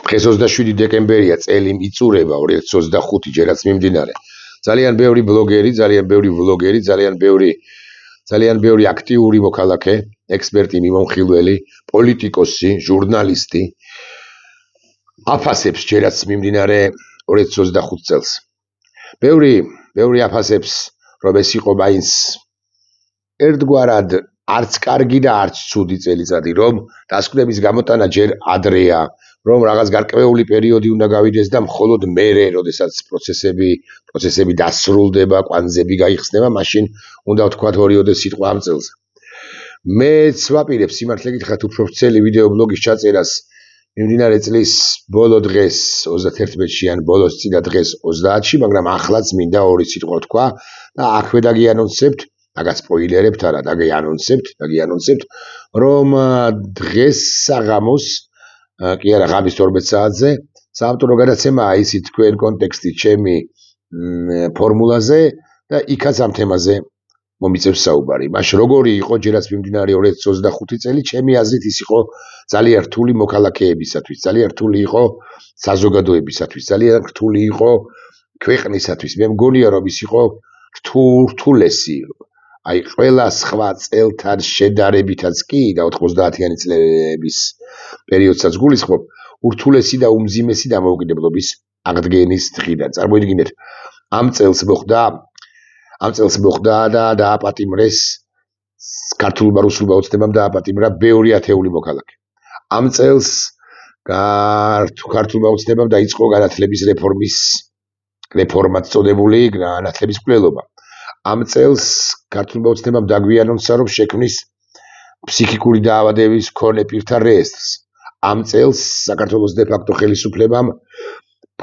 დღეს 27 დეკემბერია, წელი მიწურება 2025 ჯერაც მიმდინარე. ძალიან ბევრი ბლოგერი, ძალიან ბევრი აქტიური მოქალაქე, ექსპერტი, მიმოხილველი, პოლიტიკოსი, ჟურნალისტი აფასებს ჯერაც მიმდინარე 2025 წელს. ბევრი აფასებს, რომ ეს იყო მაინც ერთგვარად არც კარგი და არც ცუდი წელიწადი, რომ დასკვნების გამოტანა ჯერ ადრეა, რომ რაღაც გარკვეული პერიოდი უნდა გავიდეს და მხოლოდ მერე, როდესაც პროცესები დასრულდება, კვანძები გაიხსნება, მაშინ უნდა ვთქვათ ორიოდე სიტყვა ამ წელზე. მეც ვაპირებ სიმართლე გითხრათ უფრო ვრცელი ვიდეო ბლოგის ჩაწერას მიმდინარე წლის ბოლო დღეს 31-ში ან ბოლოს წინა დღეს 30-ში, მაგრამ ახლაც მინდა ორი სიტყვა ვთქვა და აქვე დაგიანონსებთ, მაგას სპოილერებთ არა, დაგიანონსებთ, რომ დღეს საღამოს კი არა, ღამის 12 საათზე საავტორო გადაცემაა ისი თქვენ კონტექსტი ჩემი ფორმულაზე და იქაც ამ თემაზე მომიწევს საუბარი. მაშ როგორი იყო ჯერაც მიმდინარე 2025 წელი, ჩემი აზრით ის იყო ძალიან რთული მოქალაქეებისათვის, ძალიან რთული იყო საზოგადოებისათვის, ძალიან რთული იყო ქვეყნისათვის. მე მგონია რომ ის იყო რთულესი. აი ყველა სხვა წელთან შედარებითაც კი და 90-იანი წლების პერიოდსაც გულისხმობ, ურთულესი და უმძიმესი დამოუკიდებლობის აღდგენის დღიდან. წარმოიდგინეთ, ამ წელს მოხდა და დააპატიმრეს ქართულმა რუსულმა ოცნებამ დააპატიმრა ბევრი ათეული მოქალაქე. ამ წელს ქართულმა ოცნებამ დაიწყო განათლების რეფორმაც წოდებული განათლების მკვლელობა. ამ წელს ქართულმა ოცნებამ დაგვიანონსა, რომ შექმნის ფსიქიკური დაავადების მქონე პირთა რეესტრს. ამ წელს საქართველოს დე-ფაქტო ხელისუფლებამ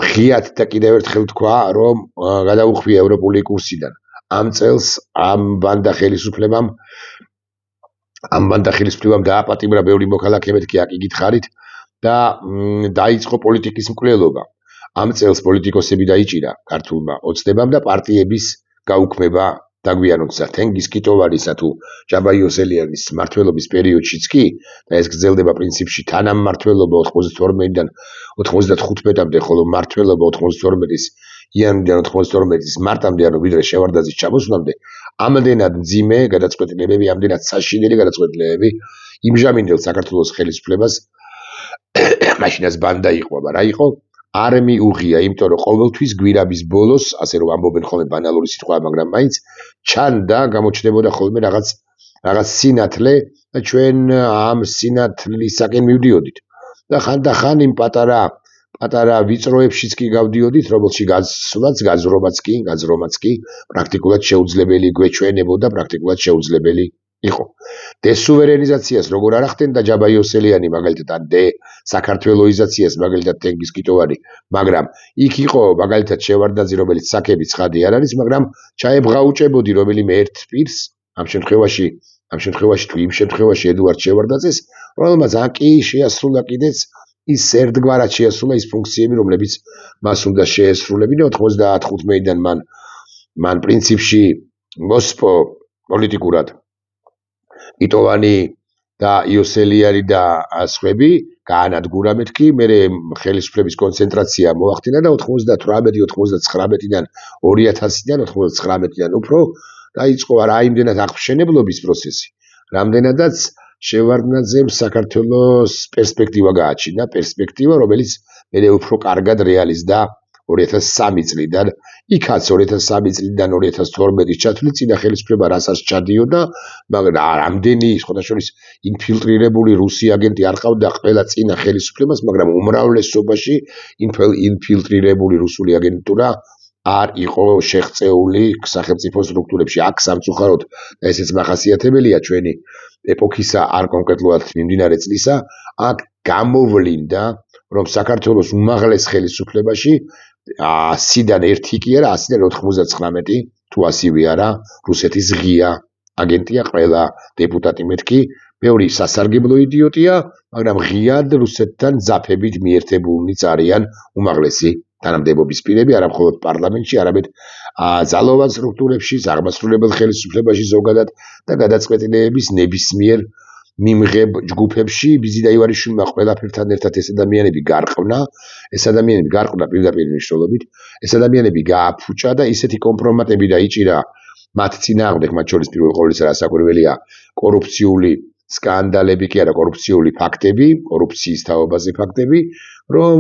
ღიად და კიდევ ერთხელ თქვა, რომ გადაუხვია ევროპული კურსიდან. ამ წელს ამ ბანდა ხელისუფლებამ დააპატიმრა ბევრი მოქალაქე, მეთქი აკი გითხარით და დაიწყო პოლიტიკის მკვლელობა. ამ წელს პოლიტიკოსები დაიჭირა ქართულმა ოცნებამ და პარტიების გაუქმება დაგვიანონსა. თენგიზ კიტოვანისა თუ ჯაბა იოსელიანის მმართველობის პერიოდშიც კი და ეს გრძელდება პრინციპში თანამმართველობა 92-დან 95-მდე, ხოლო მმართველობა 92-ის იანვრიდან 92-ის მარტამდე, ანუ ვიდრე შევარდაძის ჩამოსვლამდე, ამდენად მძიმე გადაწყვეტილებები, ამდენად საშინელი გადაწყვეტილებები იმჟამინდელ საქართველოს ხელისუფლებას მაშინაც ბანდა იყო, რა იყო? არ მიუღია, იმიტომ რომ ყოველთვის გვირაბის ბოლოს, ასე რომ ამბობენ ხოლმე ბანალური სიტყვა, მაგრამ მაინც ჩანდა, გამოჩნდებოდა ხოლმე რაღაც სინათლე და ჩვენ ამ სინათლისაკენ მივდიოდით. და ხანდახან იმ პატარა ვიწროებშიც კი გავდიოდით, რომელში გაზრომაც კი პრაქტიკულად შეუძლებელი გვეჩვენებოდა, პრაქტიკულად შეუძლებელი იყო. დესუვერენიზაციას როგორ არ ახდენდა ჯაბა იოსელიანი მაგალითად ან საქართველოიზაციას მაგალითად თენგიზ კიტოვანი, მაგრამ იქ იყო მაგალითად შევარდაძე, რომელიც საქების ცხადი არ არის, მაგრამ ჩაებღაუჭებოდი რომელიმე ერთ პირს, ამ შემთხვევაში თუ იმ შემთხვევაში ედუარდ შევარდაძეს, რომელმაც აკი შეასრულა კიდეც ის ერთგვარად შეასრულა ის ფუნქციები, რომლებიც მას უნდა შეესრულებინა 95-დან მან პრინციპში მოსპო პოლიტიკურად კიტოვანი და იოსელიანი და სხვები გაანადგურა, მეთქი, მერე ხელისუფლების კონცენტრაცია მოახდინა და 98-99-დან 2000-დან 99-დან უფრო დაიწყო არა იმდენად აღმშენებლობის პროცესი, რამდენადაც შევარდნაძემ საქართველოს პერსპექტივა გააჩინა, პერსპექტივა, რომელიც მერე უფრო კარგად რეალიზდა 2003 წლიდან, იქაც 2003 წლიდან 2012-ის ჩათვლით წინა ხელისუფლება რასაც ჩადიოდა, მაგრამ რამდენი სხვადასხვა ინფილტრირებული რუსი აგენტი არ ყავდა ყველა წინა ხელისუფლებას, მაგრამ უმრავლესობაში ინფილტრირებული რუსული აგენტურა არ იყო შეღწეული სახელმწიფო სტრუქტურებში. აქ სამწუხაროდ და ესეც მახასიათებელია ჩვენი ეპოქისა, არ კონკრეტულად მიმდინარე წლისა, აქ გამოვლინდა, რომ საქართველოს უმაღლეს ხელისუფლებაში 100-დან 1 კი არა, 100-დან 99 თუ ასივე არა, რუსეთის ღია აგენტია ყველა დეპუტატი, მეთქი, ბევრი სასარგებლო იდიოტია, მაგრამ ღიად რუსეთთან ძაფებით მიერთებულნიც არიან უმაღლესი თანამდებობის პირები, არა მხოლოდ პარლამენტში, არამედ ძალოვან სტრუქტურებში, აღმასრულებელ ხელისუფლებაში ზოგადად და გადაწყვეტილებების ნებისმიერ მიმღებ ჯგუფებში ბიზიდა ივანიშვილმა ყველაფერთან ერთად ეს ადამიანები გარყვნა, პირდაპირ მნიშვნელობით, ეს ადამიანები გააფუჭა და ისეთი კომპრომატები დაიჭირა მათ წინააღმდეგ, მათ შორის პირველ ყოვლისა რასაკვირველია კორუფციული სკანდალები კი არა, კორუფციული ფაქტები, კორუფციის თაობაზე ფაქტები, რომ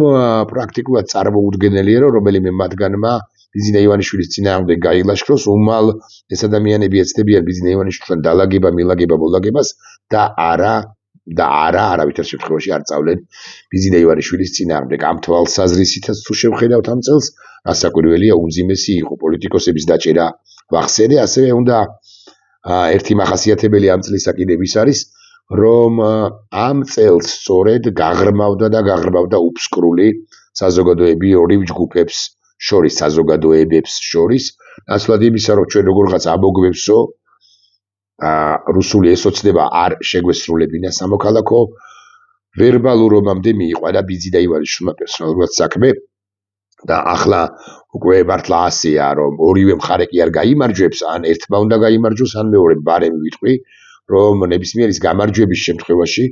პრაქტიკულად წარმოუდგენელია, რომ რომელიმე მათგანმა ბიზიდა ივანიშვილის წინააღმდეგ გაილაშქროს, უმალ ეს ადამიანები ეცდებიან ბიზიდა ივანიშვილთან დალაგება, მილაგება, მოლაგებას და არავითარ შემთხვევაში არ წავლენ ბიზიდა ივანიშვილის წინააღმდეგ. ამ თვალსაზრისითაც თუ შევხედავთ ამ წელს, რასაკვირველია უმძიმესი იყო პოლიტიკოსების დაჭერა ვახსენე, ასევე უნდა ერთი მახასიათებელი ამ წლისა კიდევ ის არის, რომ ამ წელს სწორედ გაღრმავდა უფსკრული საზოგადოები ორივ ჯგუფებს საზოგადოებებს შორის, ნაცვლად იმისა, რომ ჩვენ როგორღაც ამოგვევსო, რუსული ესოცნება არ შეგვესრულებინა სამოქალაქო, ვერბალურ ომამდე მიიყვანა ბიზიდა ივანიშვილმა პერსონალურად საქმე და ახლა უკვე მართლა ასეა, რომ ორივე მხარე კი არ გაიმარჯვებს, ან ერთმა უნდა გაიმარჯვოს, ან მეორემ ბარემ ვიტყვი, რომ ნებისმიერის გამარჯვების შემთხვევაში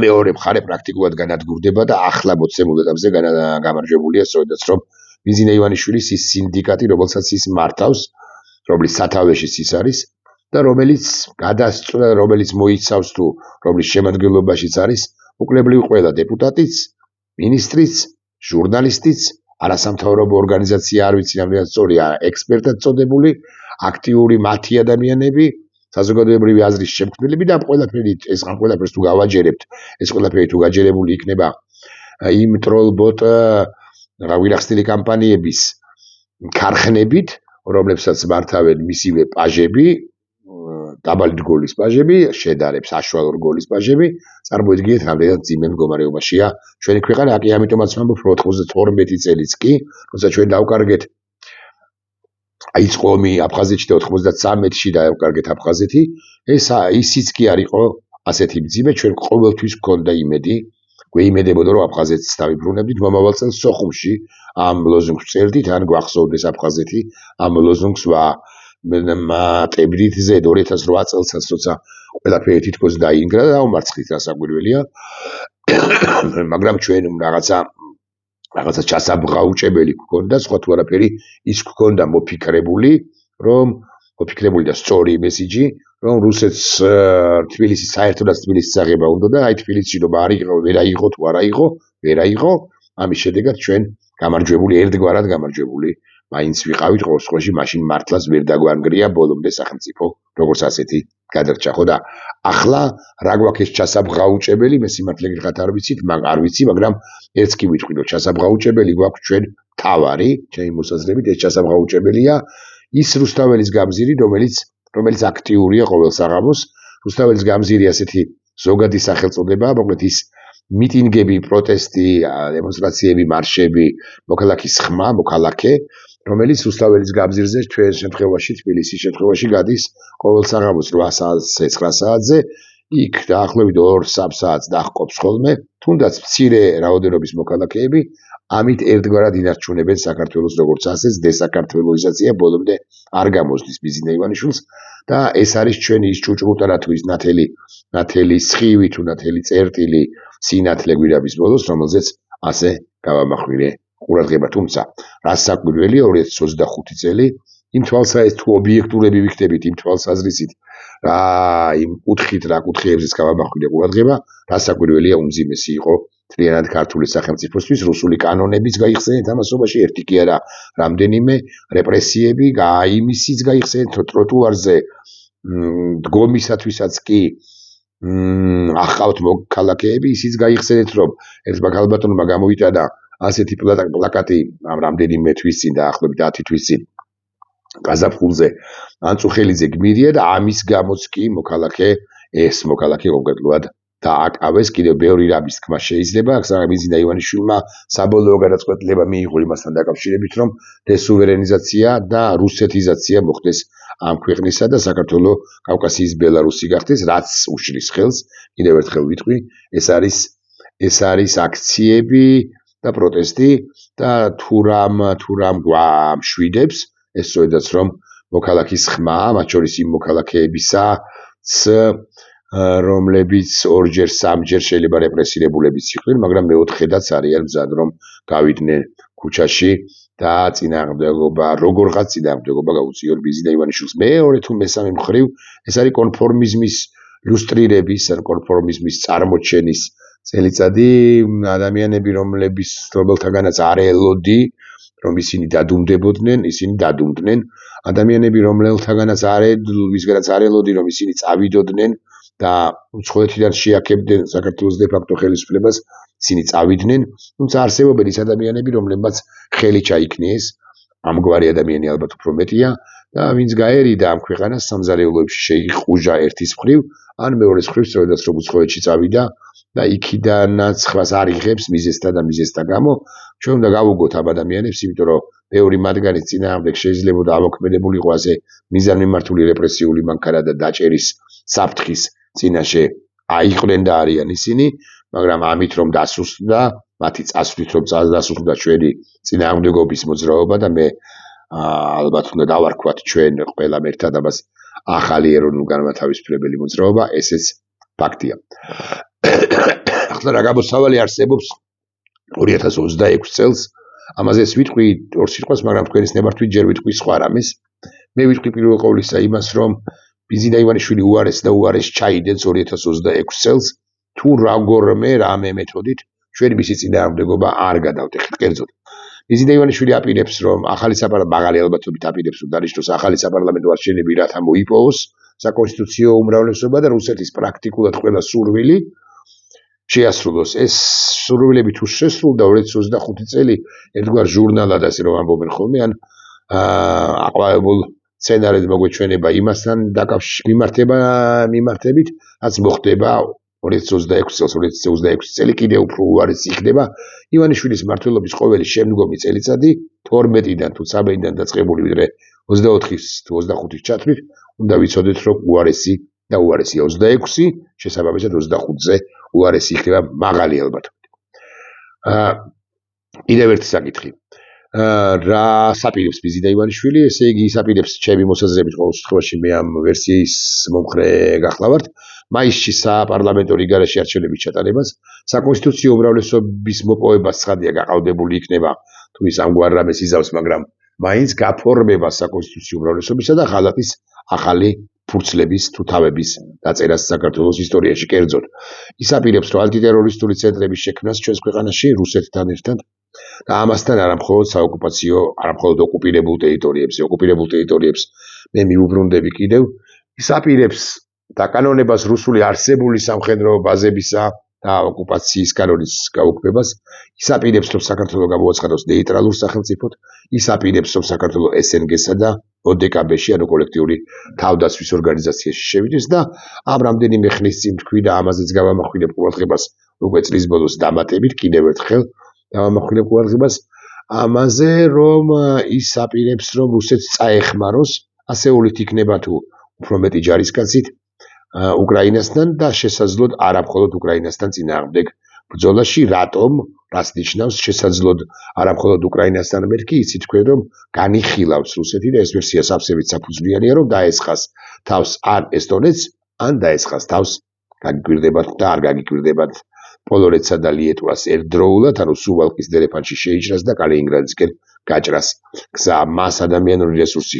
მეორე მხარე პრაქტიკულად განადგურდება და ახლა მოცემულ ეტაპზე გამარჯვებულია სწორედაც რომ ბიზიდა ივანიშვილის ის სინდიკატი, რომელსაც ის მართავს, რომლის სათავეშიც ის არის და რომელიც გადასწრა, რომელიც მოიცავს თუ რომლის შემადგენლობაშიც არის უკლებრივ ყველა დეპუტატიც, მინისტრიც, ჟურნალისტიც, არასამთავრობო ორგანიზაცია არ ვიცი რამდენად სწორია, ექსპერტად წოდებული, აქტიური მათი ადამიანები, საზოგადოებრივი აზრის შემქმნელები და ეს ყველაფერს თუ გავაჯერებთ, ეს ყველაფერი თუ გაჯერებული იქნება იმ ტროლბოტ ვირახსნილი კამპანიების ქარხნებით, რომლებსაც მართავენ მისივე პაჟები, დაბალი რგოლის პაჟები, შედარებ საშუალო რგოლის პაჟები, წარმოიდგინეთ რამდენად ძიმე მდგომარეობაშია ჩვენი ქვეყანა, კი ამიტომაც ვამბობ, რომ 92 წელიც კი, როცა ჩვენ დავკარგეთ აიწყო ომი აფხაზეთში და 93-ში დავკარგეთ აფხაზეთი, ისიც კი არ იყო ასეთი მძიმე, ჩვენ ყოველთვის გვქონდა იმედი, გვეიმედებოდა, რომ აფხაზეთს დავიბრუნებდით, მომავალ წელს სოხუმში ამ ლოზუნგს წერდით, ან გვახსოვდეს აფხაზეთი, ამ ლოზუნგს მატებდით ზედ 2008 წელსაც, როცა ყველაფერი თითქოს დაინგრა და დაუმარცხეთ, რასაკვირველია, მაგრამ ჩვენ რაღაცა ჩასაბღაუჭებელი გვქონდა, სხვა თუ არაფერი ის გვქონდა მოფიქრებული და სწორი მესიჯი, რომ რუსეთს თბილისის საერთოდაც თბილისის აღება უნდა და აი თბილისში რომ ვერ აიღო თუ არ აიღო, ამის შედეგად ჩვენ ერთგვარად გამარჯვებული მაინც ვიყავით, ყოველ შემთხვევაში მაშინ მართლაც ვერ დაგვანგრია ბოლომდე სახელმწიფო როგორც ასეთი გადარჩა, ხო და ახლა რა გვაქვს ეს ჩასაბღაუჭებელი, მე სიმართლე გითხრათ არ ვიცი, მაგრამ ერთს კი ვიტყვი, რომ ჩასაბღაუჭებელი გვაქვს ჩვენ თავარი, ჩემი მოსაზრებით ეს ჩასაბღაუჭებელია ის რუსთაველის გამზირი, რომელიც აქტიურია ყოველ საღამოს, რუსთაველის გამზირი ასეთი ზოგადი სახელწოდებაა, მოკლედ ის მიტინგები, პროტესტი, დემონსტრაციები, მარშები, მოქალაქის ხმა, მოქალაქე, რომელიც რუსთაველის გამზირზე ჩვენ შემთხვევაში, თბილისის შემთხვევაში გადის ყოველ საღამოს 8 საათზე, 9 საათზე, იქ დაახლოებით 2-3 საათს დაჰყოფს ხოლმე, თუნდაც მცირე რაოდენობის მოქალაქეები, ამით ერთგვარად ინარჩუნებენ საქართველოს როგორც ასეც, დესაკართველოიზაცია ბოლომდე არ გამოსდის ბიზიდა ივანიშვილს და ეს არის ჩვენი ის ჭუჭრუტარა თუ ის ნათელი სხივი თუ ნათელი წერტილი სინათლე გვირაბის ბოლოს, რომელზეც ასე გავამახვილე ყურადღება, თუმცა რასაკვირველია 2025 წელი იმ თვალსაზრისით თუ ობიექტურები ვიქნებით იმ თვალსაზრისით იმ კუთხეებზეც გავამახვილე ყურადღება, რასაკვირველია უმძიმესი იყო მთლიანად ქართული სახელმწიფოსთვის რუსული კანონებიც გაიხსენეთ ამასობაში, ერთი კი არა, რამდენიმე რეპრესიები, იმისიც გაიხსენეთ ტროტუარზე დგომისათვისაც კი ახავთ მოქალაქეები, ისიც გაიხსენეთ, რომ ერთმა ქალბატონმა გამოვიტანა ასეთი პლაკატი რამდენიმე თვის წინ, დაახლოებით 10 თვის წინ გაზაფხულზე ანწუხელიძე გმირია და ამის გამოც კი მოქალაქე კონკრეტულად დააკავეს, კიდევ ბევრი რამის თქმა შეიძლება, ბიზიდა ივანიშვილმა საბოლოო გადაწყვეტილება მიიღო იმასთან დაკავშირებით, რომ დესუვერენიზაცია და რუსეთიზაცია მოხდეს ამ ქვეყნისა და საქართველოს კავკასიის ბელარუსი გახდეს, რაც უშლის ხელს, კიდევ ერთხელ ვიტყვი, ეს არის აქციები და პროტესტი და თუ რამ გვამშვიდებს, ეს სწორედაც რომ მოქალაქის ხმა, მათ შორის იმ მოქალაქეებისაც რომლებიც ორჯერ სამჯერ შეიძლება რეპრესირებულებიც იყვნენ, მაგრამ მეოთხედაც არიან მზად რომ გავიდნენ ქუჩაში და წინააღმდეგობა, როგორღაც წინააღმდეგობა გაუწიონ ბიზი და ივანიშვილს. მეორე თუ მესამე მხრივ ეს არის კონფორმიზმის ლუსტრირების, ან კონფორმიზმის წარმოჩენის წელიწადი, ადამიანები, რომელთაგანაც არ ელოდი, რომ ისინი დადუმდებოდნენ, ისინი დადუმდნენ. ადამიანები, ვისგანაც არ ელოდი, რომ ისინი წავიდოდნენ და უცხოეთიდან შეაქებდნენ საქართველოს დე-ფაქტო ხელისუფლებას, ისინი წავიდნენ, თუმცა არსებობენ ის ადამიანები, რომლებმაც ხელი ჩაიქნიეს, ამგვარი ადამიანი ალბათ უფრო მეტია და ვინც გაერიდა ამ ქვეყანას სამზარეულოებში შეიყუჟა ერთის მხრივ, ან მეორეს მხრივ სწორედაც რომ უცხოეთში წავიდა და იქიდანაც ხვას არ იღებს მიზეზთა გამო, ჩვენ უნდა გავუგოთ ამ ადამიანებს, იმიტომ რომ ბევრი მათგანის წინააღმდეგ შეიძლებოდა ამოქმედებულიყო ასე მიზანმიმართული რეპრესიული მანქანა და დაჭერის საფრთხის წინაშე აიყვნენ და არიან ისინი, მაგრამ ამით რომ დასუსტდა, მათი წასვლით რომ დასუსტდა ჩვენი წინააღმდეგობის მოძრაობა და მე ალბათ უნდა დავარქვათ ჩვენ ყველამ ერთად ამას ახალი ეროვნულ-განმათავისუფლებელი მოძრაობა, ესეც ფაქტია. ახლა რა გამოსავალი არსებობს 2026 წელს, ამაზეც ვიტყვი ორ სიტყვას, მაგრამ თქვენის ნებართვით ჯერ ვიტყვი სხვა რამეს. მე ვიტყვი პირველ ყოვლისა იმას, რომ ბიზი და ივანიშვილი უარეს ჩაიდენს 2026 წელს, თუ როგორმე რამე მეთოდით ჩვენი მისი წინააღმდეგობა არ გადავტეხით. კერძოდ, ბიზი და ივანიშვილი აპირებს, რომ მაღალი ალბათობით აპირებს, რომ დანიშნოს ახალი საპარლამენტო არჩევნები, რათა მოიპოვოს საკონსტიტუციო უმრავლესობა და რუსეთის პრაქტიკულად ყველა სურვილი შეასრულოს. ეს სურვილები თუ შესრულდა 2025 წელი ერთგვარ ჟურნალად, ასე რომ ამბობენ ხოლმე, ან აყვავებულ სცენარედ მოგვეჩვენება იმასთან მიმართებით, რაც მოხდება 2026 წელი კიდევ უფრო უარესი იქნება. ივანიშვილის მმართველობის ყოველი შემდგომი წელიწადი 12-დან თუ 13-დან დაწყებული, ვიდრე 24-ის თუ 25-ის ჩათვლით, უნდა ვიცოდეთ, რომ უარესია 26, შესაბამისად 25-ზე უარესი იქნება მაღალი ალბათობით. კიდევ ერთი საკითხი. რა საპირებს ბიზი და ივანიშვილი, ესე იგი ის აპირებს ჩემი მოსაზრებით ყოველ შემთხვევაში მე ამ ვერსიის მომხრე გახლავართ, მაისში საპარლამენტო რიგარეში არჩევნების ჩატარებას, საკონსტიტუციო უმრავლესობის მოპოვებას ცხადია გაყალბებული იქნება, თუ ის ამგვარ რამეს იზავს, მაგრამ მაინც გაფორმება საკონსტიტუციო უმრავლესობისა და ხალხის ახალი ფურცლების თუ თავების დაწერას საქართველოს ისტორიაში. კერძოდ, ის აპირებს, რომ ანტიტერორისტული ცენტრების შექმნას ჩვენს ქვეყანაში რუსეთთან ერთად და ამასთან არა მხოლოდ საოკუპაციო, არა მხოლოდ ოკუპირებულ ტერიტორიებზე მე მიუბრუნდები კიდევ, ის აპირებს დაკანონებას რუსული არსებული სამხედრო ბაზებისა და ოკუპაციის კანონის გაუქმებას, ის აპირებს, რომ საქართველო გამოაცხადოს ნეიტრალურ სახელმწიფოდ, ის აპირებს, რომ საქართველო SNG-სა და ODKB-ში, ანუ კოლექტიური თავდაცვის ორგანიზაციაში შევიდეს და ამ რამდენიმე ხნის წინ თქვი და ამაზეც გავამახვილებ ყურადღებას უკვე წლის ბოლოს დამატებით კიდევ ერთხელ დავამახვილებ ყურადღებას ამაზე, რომ ის აპირებს, რომ რუსეთს წაეხმაროს, ასეულით იქნება თუ უფრო მეტი ჯარისკაცით უკრაინასთან და შესაძლოდ არა მხოლოდ უკრაინასთან წინააღმდეგ ბრძოლაში, რატომ, რას ნიშნავს შესაძლოდ არა მხოლოდ უკრაინასთან მერქი, იცით თქვენ, რომ განიხილავს რუსეთი და ეს ვერსია სავსებით საფუძვლიანია, რომ დაესხას თავს ან ესტონეთს, ან დაესხას თავს გაგიკვირდებათ და არ გაგიკვირდებათ პოლონეთსა და ლიეტვას ერთდროულად, ანუ სუვალკის დერეფანში შეიჭრას და კალინინგრადისკენ გაჭრას გზა. მას ადამიანური რესურსი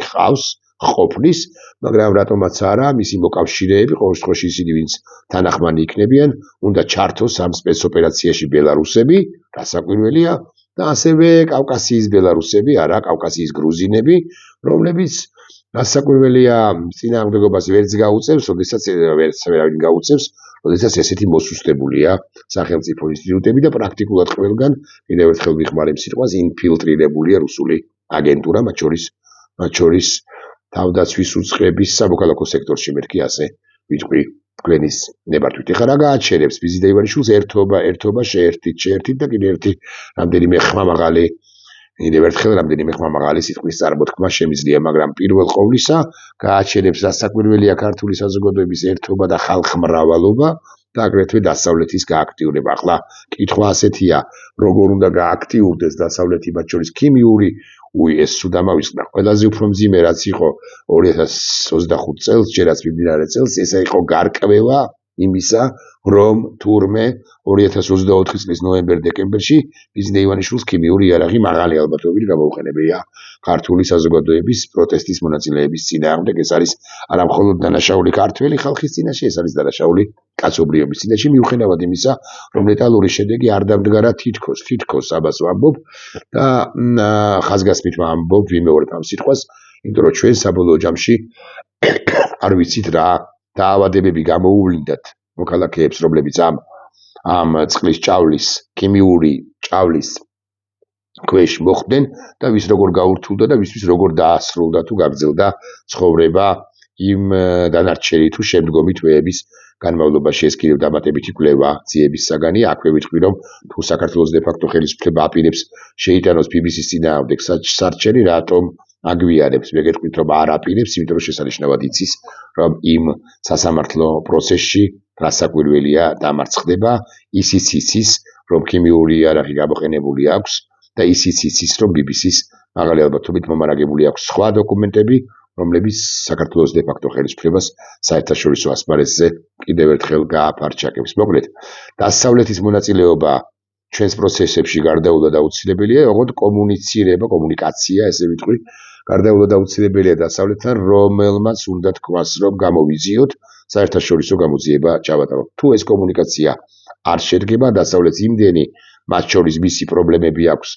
ყოფნის, მაგრამ რატომაც არა, მისი მოკავშირეები, ყოველ შემთხვევაში ისინი, ვინც თანახმანი იქნებიან, უნდა ჩართოს ამ სპეცოპერაციაში ბელარუსები, რასაკვირველია, და ასევე კავკასიის ბელარუსები, არა, კავკასიის გრუზინები, რომლებიც რასაკვირველია წინააღმდეგობას ვერც გაუწევს, როდესაც ესეთი მოსუსტებულია სახელმწიფო ინსტიტუტები და პრაქტიკულად ყველგან, კიდევ ერთხელ ვიხმარ იმ სიტყვას, ინფილტრირებულია რუსული აგენტურა, მათ შორის თავდაცვის უწყების სამოქალაქო სექტორში მერქი ასე ვიტყვი თქვენის ნებართვით. ეხლა რა გააჩერებს ბიზი და ივანიშვილს? ერთობა შეერთით და კიდევ რამდენიმე ხმამაღალი სიტყვის წარმოთქმა შემიძლია, მაგრამ პირველ ყოვლისა გააჩერებს რასაკვირველია ქართული საზოგადოების ერთობა და ხალხმრავალობა და აგრეთვე დასავლეთის გააქტიურება. ახლა კითხვა ასეთია, როგორ უნდა გააქტიურდეს დასავლეთი, მათ შორის ქიმიური ეს სულ დამავიწყდა. ყველაზე უფრო მძიმე რაც იყო 2025 წელს, ჯერაც მიმდინარე წელს, ესა იყო გარკვევა იმისა, რომ თურმე 2024 წლის ნოემბერ-დეკემბერში ბიზნე ივანიშვილის ქიმიური იარაღი მაღალი ალბათობით გამოუყენებია ქართული საზოგადოების პროტესტის მონაწილეების წინააღმდეგ. ეს არის არა მხოლოდ დანაშაული ქართველი ხალხის წინაშე, ეს არის დანაშაული კაცობრიობის წინაშე, მიუხედავად იმისა, რომ ლეტალური შედეგი არ დამდგარა თითქოს ამას ვამბობ და ხაზგასმით ვამბობ, ვიმეორებ ამ სიტყვას, იმიტომ რომ ჩვენ საბოლოო ჯამში არ ვიცით რა დაავადებები გამოუვლინდათ მოქალაქეებს, რომლებიც ამ წყლის ჭავლის, ქიმიური ჭავლის ქვეშ მოხვდნენ და ვის როგორ გაურთულდა და ვისთვის როგორ დაასრულდა თუ გაგრძელდა ცხოვრება იმ დანარჩენი თუ შემდგომი თვეების განმავლობაში. ეს კიდევ დამატებითი კვლევა ძიების საგანია. აქვე ვიტყვი, რომ თუ საქართველოს დე-ფაქტო ხელისუფლება აპირებს შეიტანოს BBC-ს წინააღმდეგ სარჩელი, რატომ აგვიარებს? მე გეტყვით, რომ არ აპირებს, იმიტომ რომ შესანიშნავად იცის, რომ იმ სასამართლო პროცესში რასაკვირველია დამარცხდება, ისიც იცის, რომ ქიმიური იარაღი გამოყენებული აქვს და ისიც იცის, რომ BBC-ს მაღალი ალბათობით მომარაგებული აქვს სხვა დოკუმენტები, რომლებიც საქართველოს დე-ფაქტო ხელისუფლებას საერთაშორისო ასპარეზზე კიდევ ერთხელ გააფარჩაკებს. მოკლედ, დასავლეთის მონაწილეობა ჩვენს პროცესებში გარდაულად აუცილებელია, ოღონდ კომუნიკაცია, ესე ვიტყვი, გარდაულად აუცილებელია დასავლეთთან, რომელმაც უნდა თქვას, რომ გამოვიზიოთ საერთაშორისო გამოძიება ჩავატაროთ. თუ ეს კომუნიკაცია არ შედგება, დასავლეთს იმდენი მათ შორის მისი პრობლემები აქვს,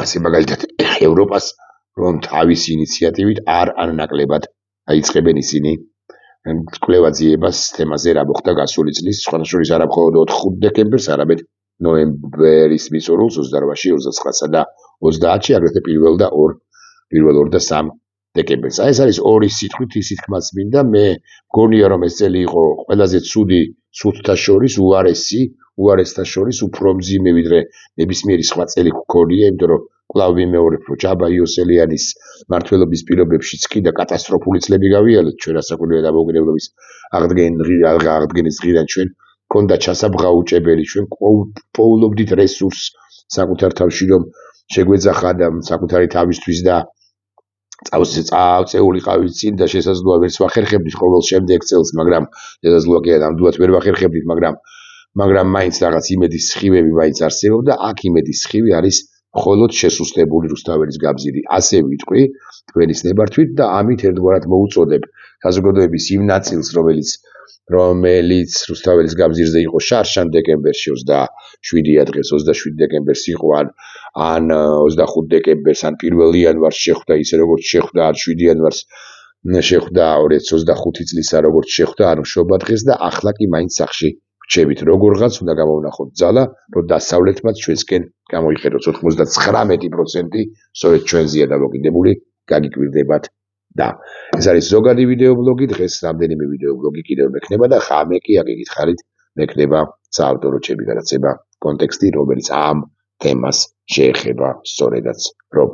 ასე მაგალითად ევროპას, რომ თავის ინიციატივით არ ნაკლებად აიწყებენ ისინი კვლევა ძიებას თემაზე რა მოხდა გასული წლის, სხვათა შორის არა მხოლოდ 5 დეკემბერს, არამედ ნოემბერის მიწურულს 28-ში, 29-სა და 30-ში, აგრეთვე 1 და 3 დეკემბერს. ეს არის ორი სიტყვით ისიც თქმაც მინდა, მე მგონია რომ ეს წელი იყო ყველაზე ცუდი სუთთა შორის, უარესთა შორის, უფრო მძიმე ვიდრე ნებისმიერი სხვა წელი გქონია, იმიტომ რომ კვლავ ვიმეორებ, რომ ჯაბა იოსელიანის მმართველობის პირობებშიც კი და კატასტროფული წლები გავიარეთ ჩვენ რასაკვირველია დამოუკიდებლობის აღდგენის დღიდან ჩვენ გქონდა ჩასაბღაუჭებელი, ჩვენ პოულობდით რესურსს საკუთარ თავში, რომ შეგვეძახა და საკუთარი თავისთვის და წავწეულიყავით წინ და შესაძლოა ვერც ვახერხებდით ყოველ შემდეგ წელს, მაგრამ შესაძლოა კი ნამდვილად ვერ ვახერხებდით, მაგრამ მაინც რაღაც იმედის სხივები მაინც არსებობდა. აქ იმედის სხივი არის მხოლოდ შესუსტებული რუსთაველის გაბზირი. ასე ვიტყვი თქვენის ნებართვით და ამით ერთგვარად მოუწოდებ საზოგადოების იმ ნაწილს, რომელიც რუსთაველის გაბზირზე იყო შარშან დეკემბერში 27-ია დღეს, 27 დეკემბერს იყო ან 25 დეკემბერს, ან 1 იანვარს შეხვდა, ისე როგორც შეხვდა, ან 7 იანვარს შეხვდა 2025 წლისა, როგორც შეხვდა, ან მშობა დღეს და ახლა კი მაინც სახში რჩებით. როგორღაც უნდა გამოვნახოთ ძალა, რომ დასავლეთმაც ჩვენსკენ გამოიხედოთ. 99% სწორედ ჩვენზეა დამოკიდებული, გაგიკვირდებათ და ეს არის ზოგადი ვიდეო ბლოგი. დღეს რამდენიმე ვიდეო ბლოგი კიდევ მექნება და ხამე კი აგიგითხარით მექნება საავტორო ჩემი გადაცემა კონტექსტი, რომელიც ამ თემას შეეხება სწორედაც. რომ